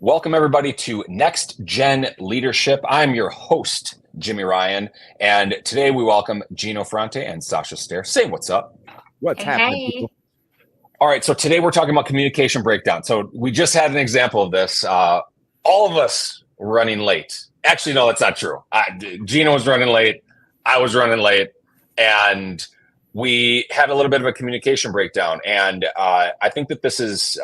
Welcome, everybody, to Next Gen Leadership. I'm your host, Jimmy Ryan, and today we welcome Gino Ferrante and Sasha Stair. Say what's up. What's happening, people? All right, so today we're talking about communication breakdown. So we just had an example of this. All of us running late. Actually, no, that's not true. Gino was running late. I was running late. And we had a little bit of a communication breakdown. And I think that this is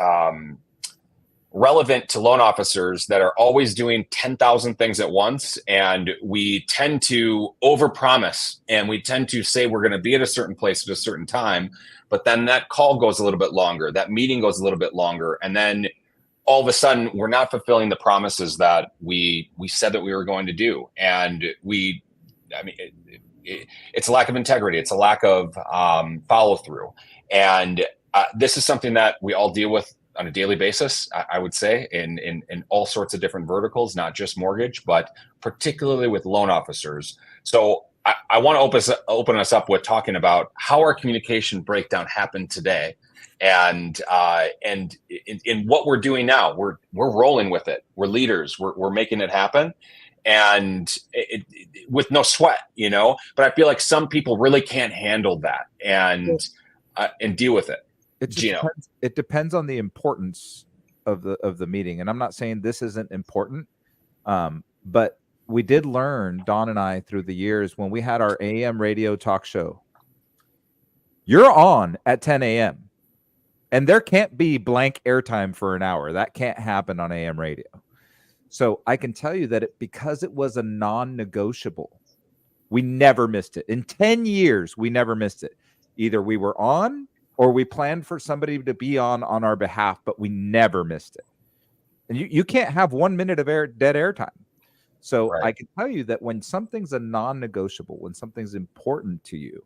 relevant to loan officers that are always doing 10,000 things at once. And we tend to overpromise and we tend to say we're going to be at a certain place at a certain time. But then that call goes a little bit longer. That meeting goes a little bit longer. And then all of a sudden, we're not fulfilling the promises that we said that we were going to do. And it's a lack of integrity. It's a lack of follow through. And this is something that we all deal with on a daily basis, I would say, in all sorts of different verticals, not just mortgage, but particularly with loan officers. So I want to open us up with talking about how our communication breakdown happened today, and in what we're doing now. We're rolling with it. We're leaders. We're making it happen, and with no sweat, But I feel like some people really can't handle that and deal with it. It depends on the importance of the meeting, and I'm not saying this isn't important, but we did learn, Don and I, through the years when we had our AM radio talk show. You're on at 10 a.m. and there can't be blank airtime for an hour. That can't happen on AM radio. So I can tell you that because it was a non-negotiable, we never missed it. In 10 years, we never missed it. Either we were on or we planned for somebody to be on our behalf, but we never missed it. And you can't have 1 minute of dead airtime. So right. I can tell you that when something's a non-negotiable, when something's important to you,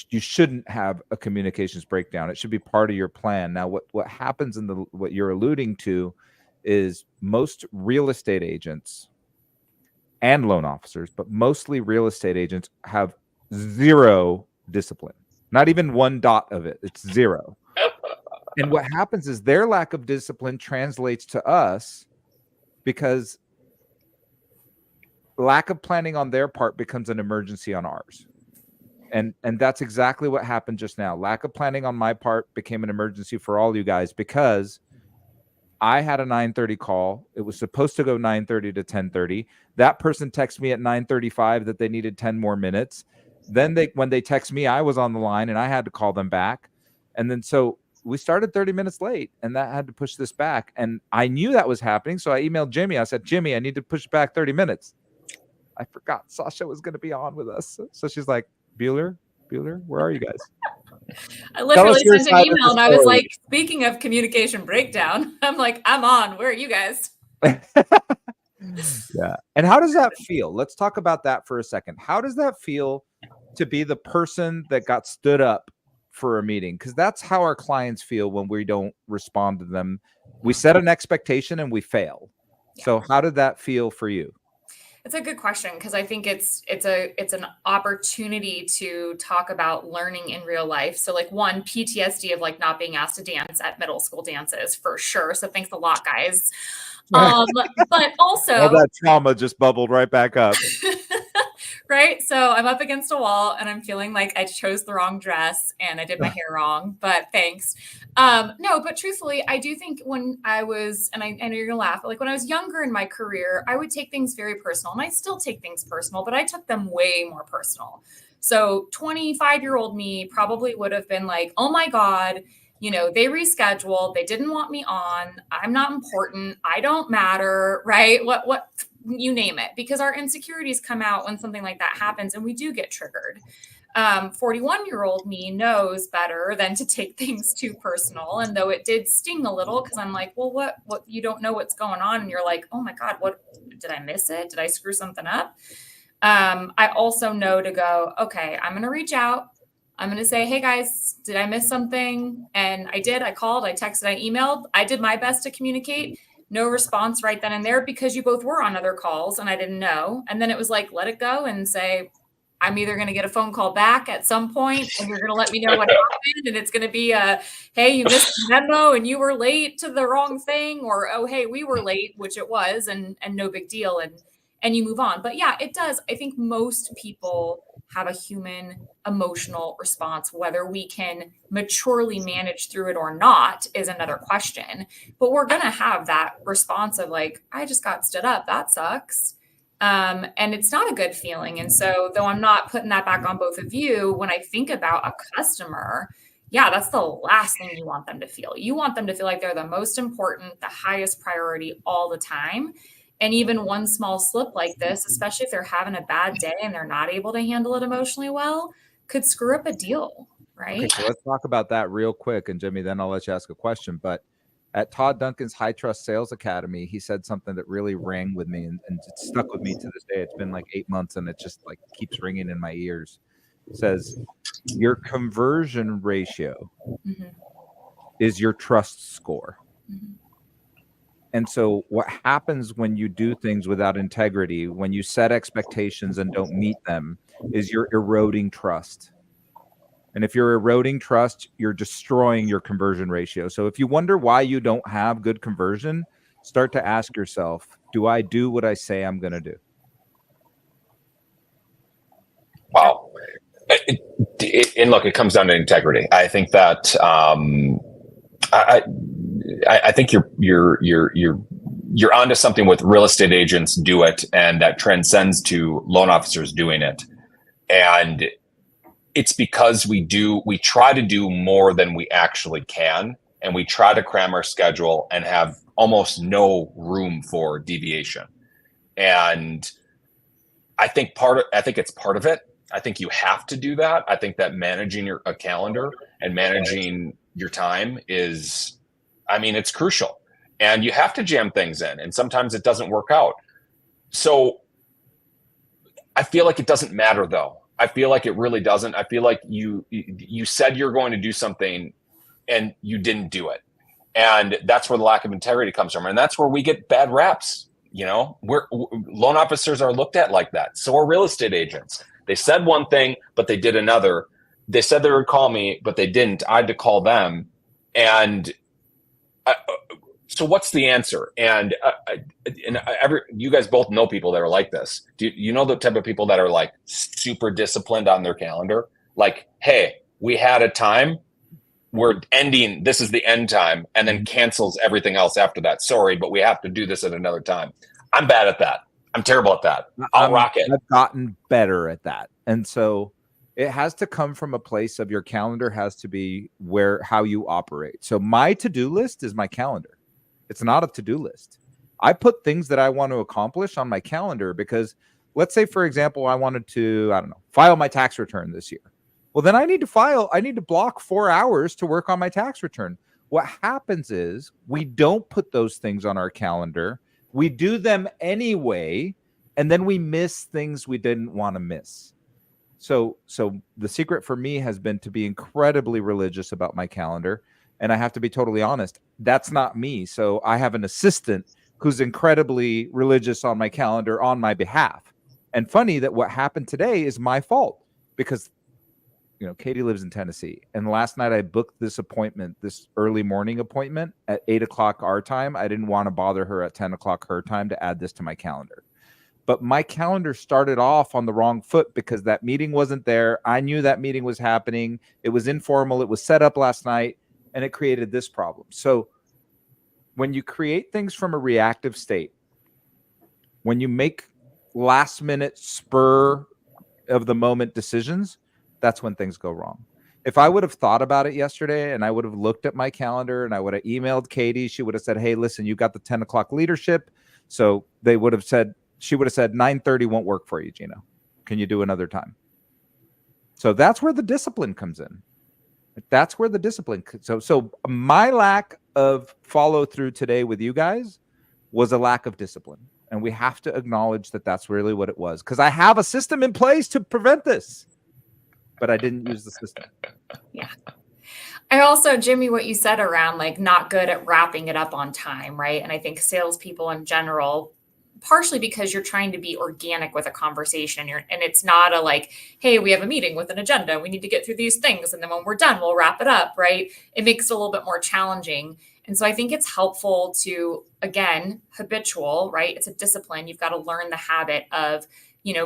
you shouldn't have a communications breakdown. It should be part of your plan. Now, what happens in what you're alluding to is most real estate agents and loan officers, but mostly real estate agents, have zero discipline. Not even one dot of it. It's zero. And what happens is their lack of discipline translates to us because lack of planning on their part becomes an emergency on ours. And that's exactly what happened just now. Lack of planning on my part became an emergency for all you guys because I had a 9:30 call. It was supposed to go 9:30 to 10:30. That person texted me at 9:35 that they needed 10 more minutes. Then when they text me, I was on the line and I had to call them back. And then so we started 30 minutes late and that had to push this back. And I knew that was happening. So I emailed Jimmy. I said, Jimmy, I need to push back 30 minutes. I forgot Sasha was going to be on with us. So she's like, Bueller, where are you guys? I literally sent an email and I was like, speaking of communication breakdown, I'm like, I'm on. Where are you guys? Yeah. And how does that feel? Let's talk about that for a second. How does that feel to be the person that got stood up for a meeting? Because that's how our clients feel when we don't respond to them. We set an expectation and we fail. Yeah. So how did that feel for you? It's a good question because I think it's an opportunity to talk about learning in real life. So like one, PTSD of like not being asked to dance at middle school dances for sure. So thanks a lot, guys. But also all that trauma just bubbled right back up. Right. So I'm up against a wall and I'm feeling like I chose the wrong dress and I did my hair wrong, but thanks. No, but truthfully, I do think when I was, and I know you're gonna laugh, but like when I was younger in my career, I would take things very personal and I still take things personal, but I took them way more personal. So 25-year-old me probably would have been like, oh my God, they rescheduled, they didn't want me on, I'm not important, I don't matter, right? What you name it, because our insecurities come out when something like that happens and we do get triggered. 41-year-old me knows better than to take things too personal. And though it did sting a little, because I'm like, well, what you don't know what's going on. And you're like, oh my God, what did I miss it? Did I screw something up? I also know to go, okay, I'm going to reach out. I'm going to say, hey guys, did I miss something? And I did. I called, I texted, I emailed. I did my best to communicate. No response right then and there because you both were on other calls and I didn't know. And then it was like, let it go and say, I'm either going to get a phone call back at some point and you're going to let me know what happened. And it's going to be hey, you missed the memo and you were late to the wrong thing, or, oh, hey, we were late, which it was, and no big deal. And you move on. But yeah, it does. I think most people have a human emotional response. Whether we can maturely manage through it or not is another question. But we're going to have that response of like, I just got stood up. That sucks. And it's not a good feeling. And so, though I'm not putting that back on both of you, when I think about a customer, yeah, that's the last thing you want them to feel. You want them to feel like they're the most important, the highest priority all the time. And even one small slip like this, especially if they're having a bad day and they're not able to handle it emotionally well, could screw up a deal, right? Okay, so let's talk about that real quick. And Jimmy, then I'll let you ask a question. But at Todd Duncan's High Trust Sales Academy, he said something that really rang with me and it stuck with me to this day. It's been like 8 months and it just like keeps ringing in my ears. It says, your conversion ratio is your trust score. And so what happens when you do things without integrity, when you set expectations and don't meet them, is you're eroding trust. And if you're eroding trust, you're destroying your conversion ratio. So if you wonder why you don't have good conversion, start to ask yourself, do I do what I say I'm going to do? Wow. And look, it comes down to integrity. I think that I think you're onto something with real estate agents do it, and that transcends to loan officers doing it. And it's because we try to do more than we actually can, and we try to cram our schedule and have almost no room for deviation. And I think it's part of it. I think you have to do that. I think that managing a calendar and managing your time is, it's crucial, and you have to jam things in, and sometimes it doesn't work out. So I feel like it doesn't matter though. I feel like it really doesn't. I feel like you said you're going to do something and you didn't do it. And that's where the lack of integrity comes from. And that's where we get bad raps. Loan officers are looked at like that. So are real estate agents. They said one thing, but they did another. They said they would call me, but they didn't. I had to call them. And so what's the answer? And you guys both know people that are like this. Do you know the type of people that are like super disciplined on their calendar? Like, hey, we had a time, we're ending, this is the end time, and then cancels everything else after that. Sorry, but we have to do this at another time. I'm bad at that. I'm terrible at that. I'll rock it. I've gotten better at that. And so it has to come from a place of your calendar has to be how you operate. So my to-do list is my calendar. It's not a to-do list. I put things that I want to accomplish on my calendar because let's say, for example, I wanted to, file my tax return this year. Well, then I need to block 4 hours to work on my tax return. What happens is we don't put those things on our calendar. We do them anyway, and then we miss things we didn't want to miss. So the secret for me has been to be incredibly religious about my calendar. And I have to be totally honest, that's not me. So I have an assistant who's incredibly religious on my calendar on my behalf. And funny that what happened today is my fault because, Katie lives in Tennessee. And last night I booked this early morning appointment at 8:00 our time. I didn't want to bother her at 10:00 her time to add this to my calendar. But my calendar started off on the wrong foot because that meeting wasn't there. I knew that meeting was happening. It was informal. It was set up last night. And it created this problem. So when you create things from a reactive state, when you make last minute spur of the moment decisions, that's when things go wrong. If I would have thought about it yesterday and I would have looked at my calendar and I would have emailed Katie, she would have said, hey, listen, you got the 10:00 leadership. So she would have said 9:30 won't work for you, Gino. Can you do another time? So that's where the discipline comes in. That's where the discipline. So my lack of follow through today with you guys was a lack of discipline. And we have to acknowledge that that's really what it was. Because I have a system in place to prevent this, but I didn't use the system. Yeah. I also, Jimmy, what you said around like not good at wrapping it up on time, right? And I think salespeople in general, partially because you're trying to be organic with a conversation. And it's not a like, hey, we have a meeting with an agenda. We need to get through these things. And then when we're done, we'll wrap it up, right? It makes it a little bit more challenging. And so I think it's helpful to, again, habitual, right? It's a discipline. You've got to learn the habit of,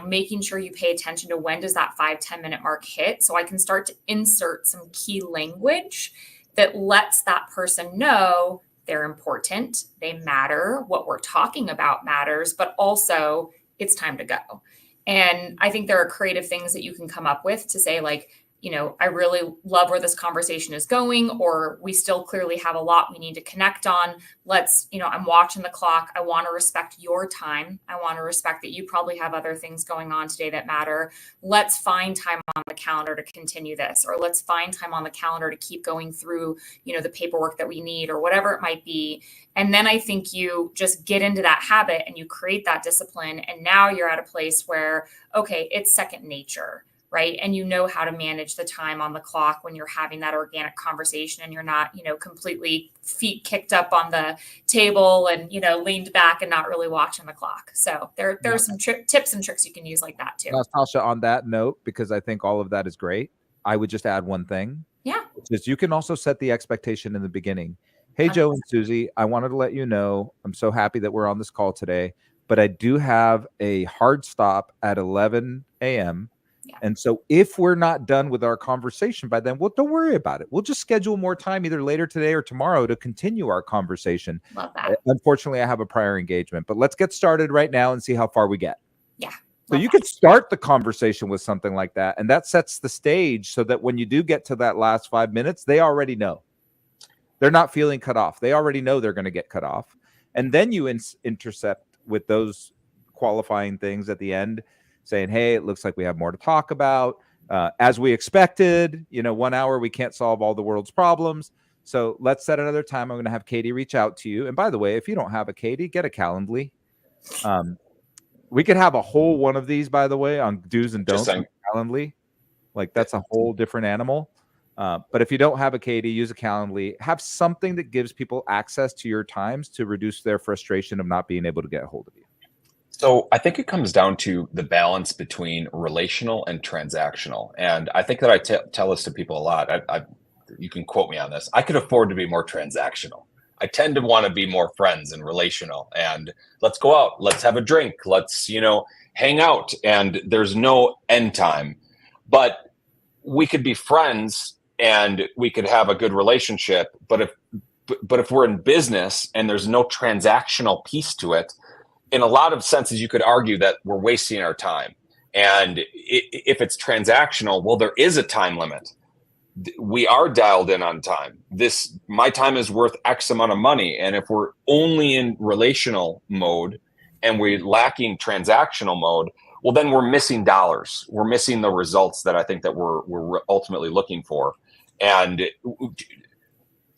making sure you pay attention to when does that 5-10 minute mark hit. So I can start to insert some key language that lets that person know they're important, they matter, what we're talking about matters, but also it's time to go. And I think there are creative things that you can come up with to say like, I really love where this conversation is going, or we still clearly have a lot we need to connect on. Let's, I'm watching the clock. I want to respect your time. I want to respect that you probably have other things going on today that matter. Let's find time on the calendar to continue this, or let's find time on the calendar to keep going through, the paperwork that we need or whatever it might be. And then I think you just get into that habit and you create that discipline. And now you're at a place where, okay, it's second nature. Right. And you know how to manage the time on the clock when you're having that organic conversation and you're not, completely feet kicked up on the table and, leaned back and not really watching the clock. So there's some tips and tricks you can use like that too. Tasha, on that note, because I think all of that is great, I would just add one thing. Yeah. Which is you can also set the expectation in the beginning. Hey, Joe and Susie, I wanted to let you know, I'm so happy that we're on this call today, but I do have a hard stop at 11 a.m. And so if we're not done with our conversation by then, well, don't worry about it. We'll just schedule more time either later today or tomorrow to continue our conversation. Love that. Unfortunately, I have a prior engagement, but let's get started right now and see how far we get. Yeah. So you could start the conversation with something like that. And that sets the stage so that when you do get to that last 5 minutes, they already know. They're not feeling cut off. They already know they're going to get cut off. And then you intercept with those qualifying things at the end, saying, hey, it looks like we have more to talk about. As we expected, 1 hour, we can't solve all the world's problems. So let's set another time. I'm going to have Katie reach out to you. And by the way, if you don't have a Katie, get a Calendly. We could have a whole one of these, by the way, on do's and don'ts on Calendly. Like that's a whole different animal. But if you don't have a Katie, use a Calendly. Have something that gives people access to your times to reduce their frustration of not being able to get a hold of you. So I think it comes down to the balance between relational and transactional. And I think that I tell this to people a lot. You can quote me on this. I could afford to be more transactional. I tend to want to be more friends and relational. And let's go out. Let's have a drink. Let's, hang out. And there's no end time. But we could be friends and we could have a good relationship. But if we're in business and there's no transactional piece to it, in a lot of senses, you could argue that we're wasting our time. And if it's transactional, well, there is a time limit. We are dialed in on time. My time is worth X amount of money. And if we're only in relational mode and we're lacking transactional mode, well, then we're missing dollars. We're missing the results that I think that we're ultimately looking for. And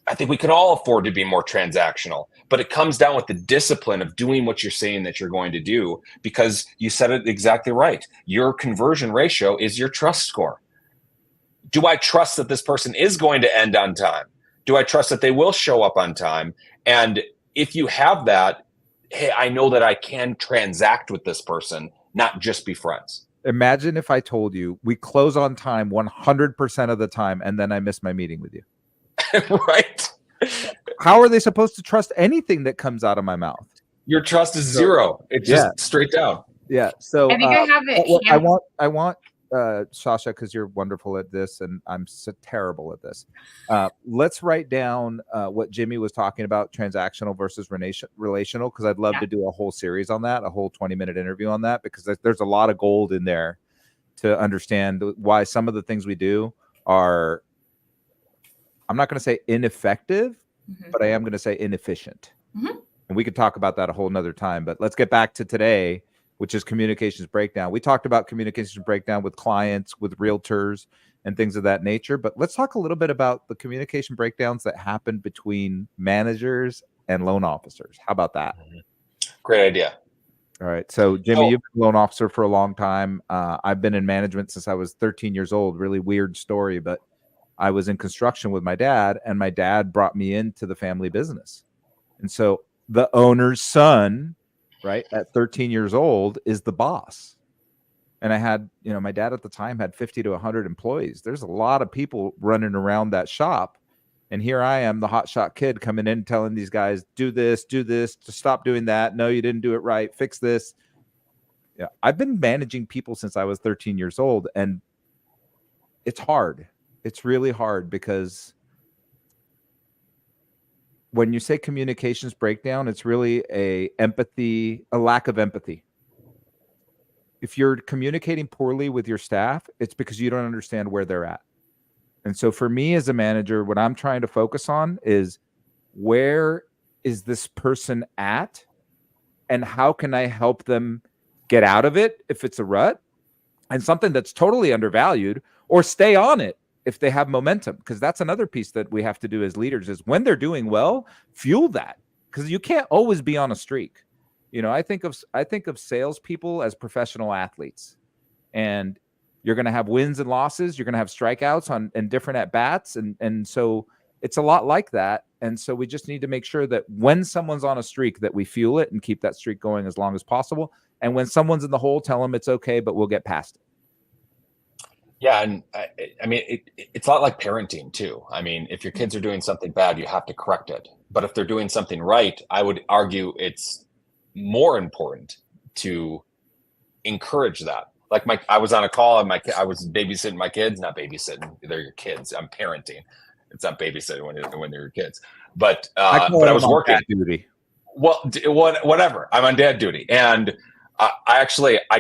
I think we can all afford to be more transactional, but it comes down with the discipline of doing what you're saying that you're going to do, because you said it exactly right. Your conversion ratio is your trust score. Do I trust that this person is going to end on time? Do I trust that they will show up on time? And if you have that, hey, I know that I can transact with this person, not just be friends. Imagine if I told you we close on time 100% of the time, and then I miss my meeting with you. Right. How are they supposed to trust anything that comes out of my mouth? Your trust is zero. It's just straight down. Yeah. So I think I have it. I want Sasha, because you're wonderful at this and I'm so terrible at this. Let's write down what Jimi was talking about, transactional versus relational, because I'd love to do a whole series on that, a whole 20-minute interview on that, because there's a lot of gold in there to understand why some of the things we do are, I'm not going to say ineffective, but I am going to say inefficient. And we could talk about that a whole nother time, but let's get back to today, which is communications breakdown. We talked about communications breakdown with clients, with realtors and things of that nature, but let's talk a little bit about the communication breakdowns that happen between managers and loan officers. How about that? Great idea. All right. So Jimi, you've been a loan officer for a long time. I've been in management since I was 13 years old. Really weird story, but I was in construction with my dad, and my dad brought me into the family business. And so the owner's son right, at 13 years old is the boss. And I had, my dad at the time had 50 to 100 employees. There's a lot of people running around that shop. And here I am, the hotshot kid coming in telling these guys, do this, to stop doing that. No, you didn't do it right. Fix this. Yeah, I've been managing people since I was 13 years old. And it's hard. It's really hard because when you say communications breakdown, it's really a lack of empathy. If you're communicating poorly with your staff, it's because you don't understand where they're at. And so for me as a manager, what I'm trying to focus on is where is this person at and how can I help them get out of it if it's a rut and something that's totally undervalued, or stay on it if they have momentum. Because that's another piece that we have to do as leaders is when they're doing well, fuel that, because you can't always be on a streak. I think of salespeople as professional athletes, and you're going to have wins and losses. You're going to have strikeouts and different at bats, and so it's a lot like that. And so we just need to make sure that when someone's on a streak, that we fuel it and keep that streak going as long as possible. And when someone's in the hole, tell them it's okay, but we'll get past it. Yeah, and I mean, it's a lot like parenting too. I mean, if your kids are doing something bad, you have to correct it. But if they're doing something right, I would argue it's more important to encourage that. Like I was on a call and I was babysitting my kids, not babysitting, they're your kids. I'm parenting. It's not babysitting when they're your kids. But I was working. Duty. Well, whatever. I'm on dad duty, and I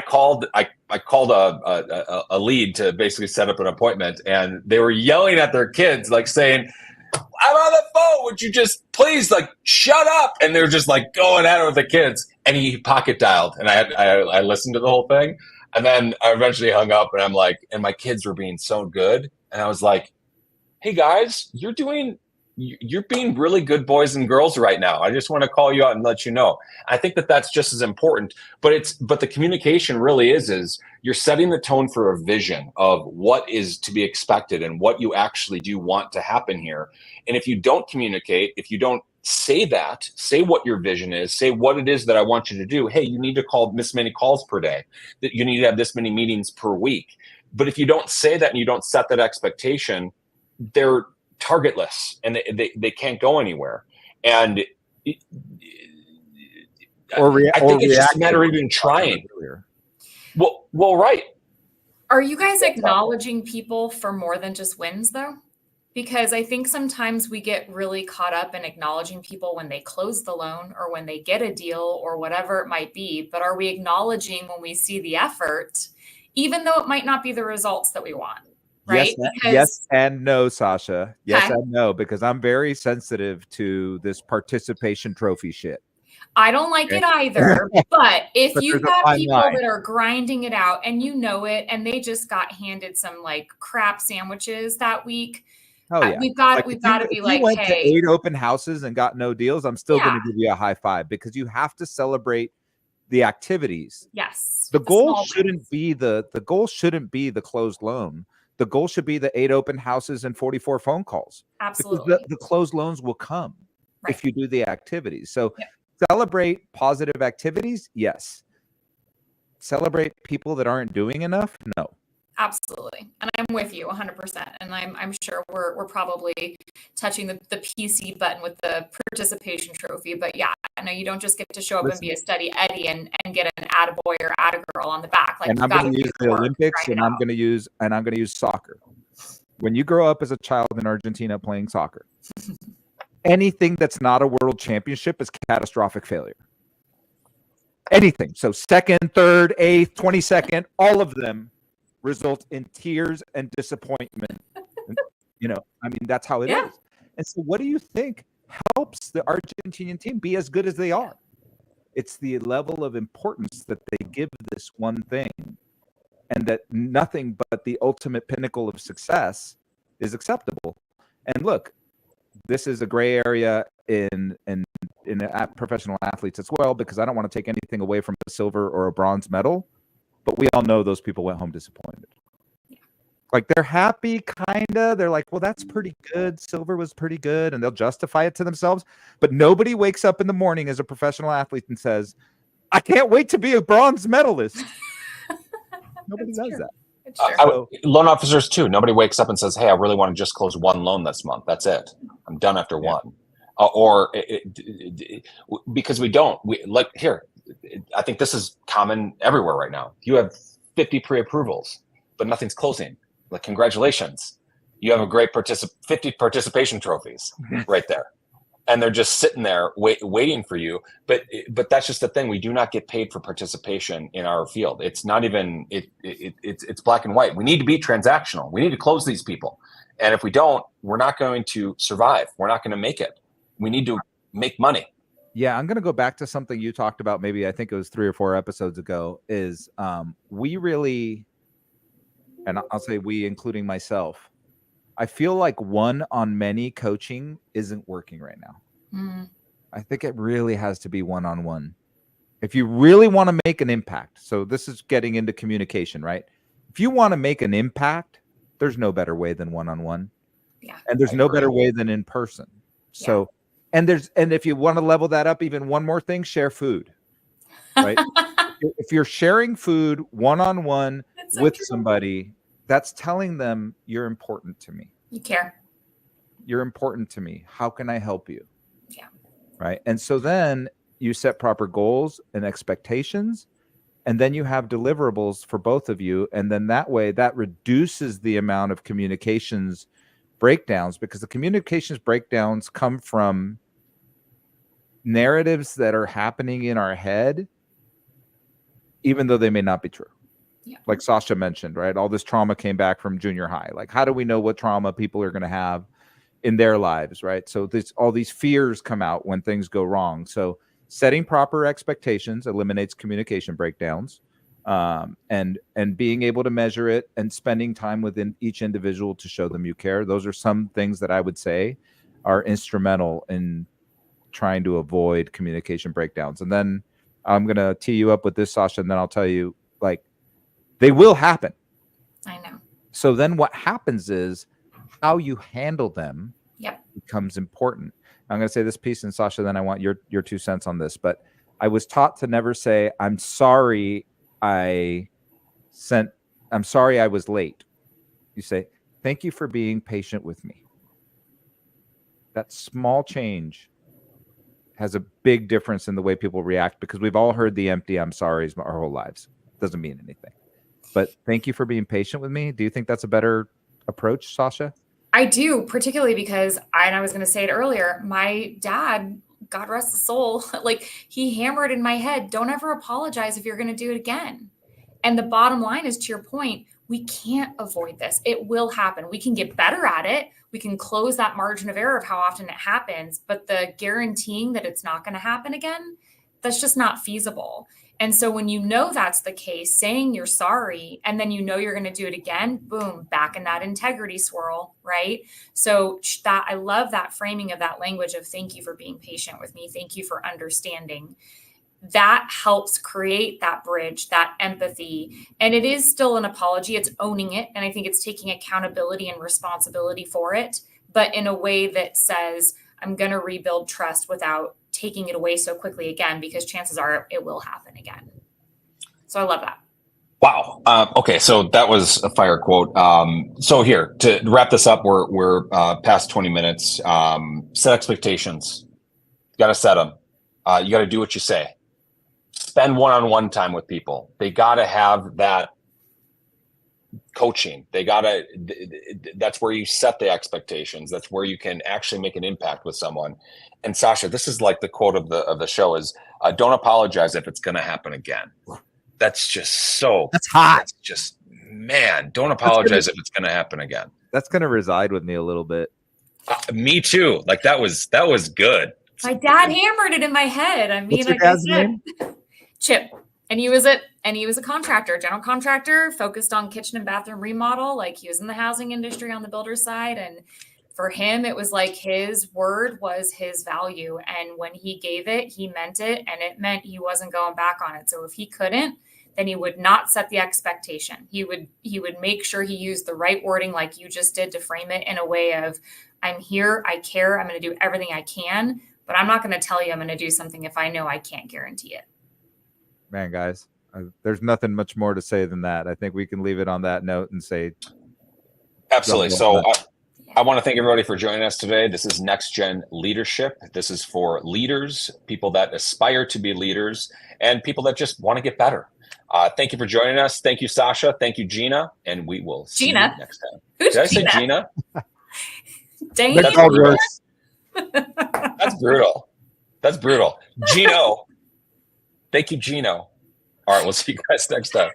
called a lead to basically set up an appointment, and they were yelling at their kids, like saying, I'm on the phone. Would you just please shut up? And they're just going at it with the kids. And he pocket dialed, and I listened to the whole thing. And then I eventually hung up, and and my kids were being so good. And I was like, hey guys, you're being really good boys and girls right now. I just want to call you out and let you know. I think that that's just as important, but the communication really is you're setting the tone for a vision of what is to be expected and what you actually do want to happen here. And if you don't communicate, if you don't say what your vision is, say what it is that I want you to do. Hey, you need to call this many calls per day, that you need to have this many meetings per week. But if you don't say that and you don't set that expectation, they're targetless and they can't go anywhere. And I think it's just a matter of even trying. Well, right. Are you guys acknowledging people for more than just wins though? Because I think sometimes we get really caught up in acknowledging people when they close the loan or when they get a deal or whatever it might be. But are we acknowledging when we see the effort, even though it might not be the results that we want? Right? Yes and no, Sasha. Yes and no, because I'm very sensitive to this participation trophy shit. I don't like it either. But if you've got people that are grinding it out and you know it, and they just got handed some crap sandwiches that week. Oh yeah, we've got to be if you went to 8 open houses and got no deals, I'm still going to give you a high five, because you have to celebrate the activities. Yes. The goal shouldn't be the closed loan. The goal should be the 8 open houses and 44 phone calls. Absolutely. Because the closed loans will come if you do the activities. So celebrate positive activities. Yes. Celebrate people that aren't doing enough. No. Absolutely. And I'm with you 100%. And I'm sure we're probably touching the PC button with the participation trophy. But yeah, I know you don't just get to show up and be a steady Eddie and get an attaboy or attagirl on the back. And I'm going to use the Olympics, and I'm going to use soccer. When you grow up as a child in Argentina playing soccer, anything that's not a world championship is catastrophic failure. Anything. So 2nd, 3rd, 8th, 22nd, all of them result in tears and disappointment. That's how it is. And so what do you think helps the Argentinian team be as good as they are? It's the level of importance that they give this one thing, and that nothing but the ultimate pinnacle of success is acceptable. And look, this is a gray area in professional athletes as well, because I don't want to take anything away from a silver or a bronze medal. But we all know those people went home disappointed. They're happy, kind of. They're like, well, that's pretty good. Silver was pretty good. And they'll justify it to themselves. But nobody wakes up in the morning as a professional athlete and says, I can't wait to be a bronze medalist. Nobody does true. that. It's true. Loan officers too. Nobody wakes up and says, "Hey, I really want to just close one loan this month. That's it. I'm done after one." Because we don't. I think this is common everywhere right now. You have 50 pre-approvals, but nothing's closing. Like, congratulations, you have a great 50 participation trophies right there, and they're just sitting there waiting for you. But that's just the thing. We do not get paid for participation in our field. It's not even it's black and white. We need to be transactional. We need to close these people, and if we don't, we're not going to survive. We're not going to make it. We need to make money. Yeah, I'm going to go back to something you talked about. Maybe I think it was 3 or 4 episodes ago. Is we really, and I'll say we, including myself, I feel like one-on-many coaching isn't working right now. I think it really has to be one-on-one. If you really want to make an impact, so this is getting into communication, right? If you want to make an impact, there's no better way than one-on-one. Yeah. And there's no better way than in person. So, and if you want to level that up, even one more thing, share food, right? If you're sharing food one-on-one with somebody, that's telling them you're important to me. You care. You're important to me. How can I help you? Yeah. Right. And so then you set proper goals and expectations, and then you have deliverables for both of you. And then that way that reduces the amount of communications breakdowns, because the communications breakdowns come from narratives that are happening in our head, even though they may not be true. Yeah. Like Sasha mentioned, right? All this trauma came back from junior high. Like, how do we know what trauma people are going to have in their lives, right? So all these fears come out when things go wrong. So setting proper expectations eliminates communication breakdowns, and being able to measure it and spending time within each individual to show them you care. Those are some things that I would say are instrumental in trying to avoid communication breakdowns. And then I'm going to tee you up with this, Sasha, and then I'll tell you, like, they will happen. I know. So then what happens is how you handle them becomes important. I'm going to say this piece, and Sasha, then I want your 2 cents on this. But I was taught to never say, I'm sorry I was late. You say, thank you for being patient with me. That small change has a big difference in the way people react, because we've all heard the empty I'm sorry's our whole lives. Doesn't mean anything. But thank you for being patient with me. Do you think that's a better approach, Sasha? I do, particularly because I was going to say it earlier, my dad, God rest his soul, like, he hammered in my head, don't ever apologize if you're going to do it again. And the bottom line is, to your point, we can't avoid this. It will happen. We can get better at it. We can close that margin of error of how often it happens, but the guaranteeing that it's not going to happen again, that's just not feasible. And so when you know that's the case, saying you're sorry, and then you know you're going to do it again, boom, back in that integrity swirl, right? So that, I love that framing of that language of thank you for being patient with me. Thank you for understanding. That helps create that bridge, that empathy. And it is still an apology. It's owning it. And I think it's taking accountability and responsibility for it, but in a way that says, I'm going to rebuild trust without taking it away so quickly again, because chances are it will happen again. So I love that. Wow. Okay. So that was a fire quote. So here, to wrap this up, we're past 20 minutes. Set expectations. You got to set them. You got to do what you say. Spend one-on-one time with people. They got to have that coaching. That's where you set the expectations. That's where you can actually make an impact with someone. And Sasha, this is like the quote of the show is, don't apologize if it's going to happen again. That's just that's hot. That's just, man, don't apologize if it's going to happen again. That's going to reside with me a little bit. Me too. Like, that was good. My dad hammered it in my head. I mean, what's your dad's name? Chip. And he was a contractor, general contractor, focused on kitchen and bathroom remodel. Like, he was in the housing industry on the builder side. And for him, it was like his word was his value. And when he gave it, he meant it. And it meant he wasn't going back on it. So if he couldn't, then he would not set the expectation. He would make sure he used the right wording, like you just did, to frame it in a way of, I'm here, I care, I'm going to do everything I can, but I'm not going to tell you I'm going to do something if I know I can't guarantee it. man, guys, there's nothing much more to say than that. I think we can leave it on that note and say absolutely. So I want to thank everybody for joining us today. This is Next Gen Leadership. This is for leaders, people that aspire to be leaders, and people that just want to get better. Thank you for joining us. Thank you, Sasha. Thank you, Gina. And we will see you next time. Who's Did I Gina? say Gina? Dang. That's brutal. That's brutal. That's brutal. Gino. Thank you, Gino. All right, we'll see you guys next time.